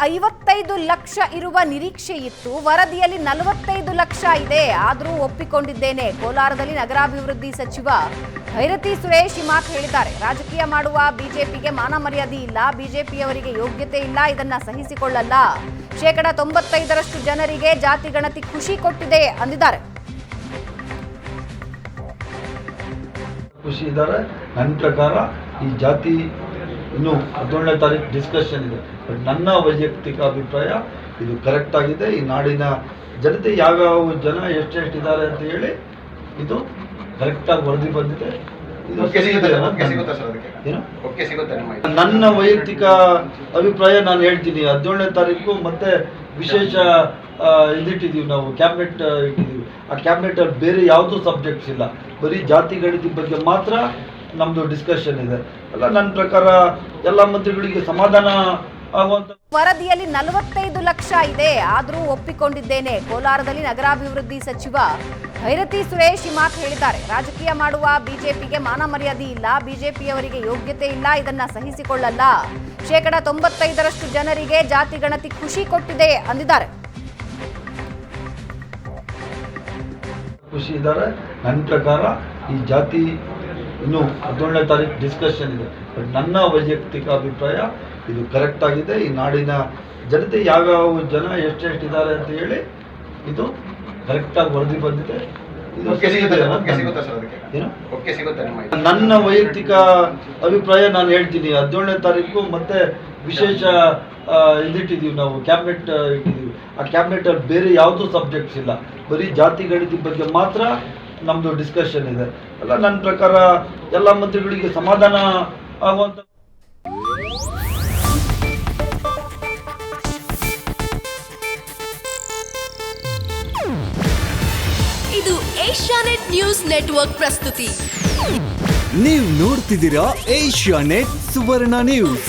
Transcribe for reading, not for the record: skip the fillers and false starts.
55 ಲಕ್ಷ ಇರುವ ನಿರೀಕ್ಷೆ ಇತ್ತು. ವರದಿಯಲ್ಲಿ 45 ಲಕ್ಷ ಇದೆ. ಆದರೂ ಒಪ್ಪಿಕೊಂಡಿದ್ದೇನೆ. ಕೋಲಾರದಲ್ಲಿ ನಗರಾಭಿವೃದ್ಧಿ ಸಚಿವ ಭೈರತಿ ಸುರೇಶ್ ಈ ಮಾತು ಹೇಳಿದ್ದಾರೆ. ರಾಜಕೀಯ ಮಾಡುವ ಬಿಜೆಪಿಗೆ ಮಾನ ಮರ್ಯಾದೆ ಇಲ್ಲ, ಬಿಜೆಪಿಯವರಿಗೆ ಯೋಗ್ಯತೆ ಇಲ್ಲ, ಇದನ್ನ ಸಹಿಸಿಕೊಳ್ಳಲ್ಲ. 95% ಜನರಿಗೆ ಜಾತಿ ಗಣತಿ ಖುಷಿ ಕೊಟ್ಟಿದೆ ಅಂದಿದ್ದಾರೆ. ಖುಷಿ ಇದ್ದಾರೆ. ನನ್ನ ಪ್ರಕಾರ ಈ ಜಾತಿ ಇನ್ನು 17ನೇ ತಾರೀಕು ಡಿಸ್ಕಷನ್ ಇದೆ. ಬಟ್ ನನ್ನ ವೈಯಕ್ತಿಕ ಅಭಿಪ್ರಾಯ ಇದು ಕರೆಕ್ಟ್ ಆಗಿದೆ. ಈ ನಾಡಿನ ಜನತೆ ಯಾವ್ಯಾವ ಜನ ಎಷ್ಟೆಷ್ಟಿದ್ದಾರೆ ಅಂತ ಹೇಳಿ ಇದು ಕರೆಕ್ಟಾಗಿ ವರದಿ ಬಂದಿದೆ. ನನ್ನ ವೈಯಕ್ತಿಕ ಅಭಿಪ್ರಾಯ ನಾನು ಹೇಳ್ತೀನಿ. 17ನೇ ತಾರೀಕು ಮತ್ತೆ ವಿಶೇಷ ಇದಿಟ್ಟಿದ್ದೀವಿ, ನಾವು ಕ್ಯಾಬಿನೆಟ್ ಇಟ್ಟಿದ್ದೀವಿ. ಆ ಕ್ಯಾಬಿನೆಟಲ್ಲಿ ಬೇರೆ ಯಾವುದೂ ಸಬ್ಜೆಕ್ಟ್ಸ್ ಇಲ್ಲ, ಬರೀ ಜಾತಿ ಗಣಿತ ಬಗ್ಗೆ ಮಾತ್ರ ನಮ್ಮದು ಡಿಸ್ಕಷನ್ ಇದೆ. ಅಲ್ಲ, ನನ್ನ ಪ್ರಕಾರ ಎಲ್ಲ ಮಂತ್ರಿಗಳಿಗೆ ಸಮಾಧಾನ ಆಗುವಂತ. ವರದಿಯಲ್ಲಿ 45 ಲಕ್ಷ ಇದೆ. ಆದರೂ ಒಪ್ಪಿಕೊಂಡಿದ್ದೇನೆ. ಕೋಲಾರದಲ್ಲಿ ನಗರಾಭಿವೃದ್ಧಿ ಸಚಿವ ಭೈರತಿ ಸುರೇಶ್ ಈ ಮಾತು ಹೇಳಿದ್ದಾರೆ. ರಾಜಕೀಯ ಮಾಡುವ ಬಿಜೆಪಿಗೆ ಮಾನ ಮರ್ಯಾದೆ ಇಲ್ಲ, ಬಿಜೆಪಿಯವರಿಗೆ ಯೋಗ್ಯತೆ ಇಲ್ಲ, ಇದನ್ನ ಸಹಿಸಿಕೊಳ್ಳಲ್ಲ. 95% ಜನರಿಗೆ ಜಾತಿ ಗಣತಿ ಖುಷಿ ಕೊಟ್ಟಿದೆ ಅಂದಿದ್ದಾರೆ. ಖುಷಿ ಇದ್ದಾರೆ. ನನ್ನ ಪ್ರಕಾರ ಈ ಜಾತಿ ಇನ್ನು 17ನೇ ತಾರೀಕು ಡಿಸ್ಕಷನ್ ಇದೆ. ಬಟ್ ನನ್ನ ವೈಯಕ್ತಿಕ ಅಭಿಪ್ರಾಯ ಇದು ಕರೆಕ್ಟ್ ಆಗಿದೆ. ಈ ನಾಡಿನ ಜನತೆ ಯಾವ್ಯಾವ ಜನ ಎಷ್ಟೆಷ್ಟಿದ್ದಾರೆ ಅಂತ ಹೇಳಿ ಇದು ಕರೆಕ್ಟಾಗಿ ವರದಿ ಬಂದಿದೆ. ನನ್ನ ವೈಯಕ್ತಿಕ ಅಭಿಪ್ರಾಯ ನಾನು ಹೇಳ್ತೀನಿ. 17ನೇ ತಾರೀಕು ಮತ್ತೆ ವಿಶೇಷ ಇದಿಟ್ಟಿದ್ದೀವಿ, ನಾವು ಕ್ಯಾಬಿನೆಟ್ ಇಟ್ಟಿದ್ದೀವಿ. ಆ ಕ್ಯಾಬಿನೆಟಲ್ಲಿ ಬೇರೆ ಯಾವುದೂ ಸಬ್ಜೆಕ್ಟ್ಸ್ ಇಲ್ಲ, ಬರೀ ಜಾತಿ ಗಣಿತ ಬಗ್ಗೆ ಮಾತ್ರ ನಮ್ಮದು ಡಿಸ್ಕಷನ್ ಇದೆ. ಅಲ್ಲ, ನನ್ನ ಪ್ರಕಾರ ಎಲ್ಲ ಮಂತ್ರಿಗಳಿಗೆ ಸಮಾಧಾನ ಆಗುವಂತ. ಇದು ಏಷ್ಯಾನೆಟ್ ನ್ಯೂಸ್ ನೆಟ್ವರ್ಕ್ ಪ್ರಸ್ತುತಿ. ನೀವು ನೋಡ್ತಿದ್ದೀರಾ ಏಷ್ಯಾನೆಟ್ ಸುವರ್ಣ ನ್ಯೂಸ್.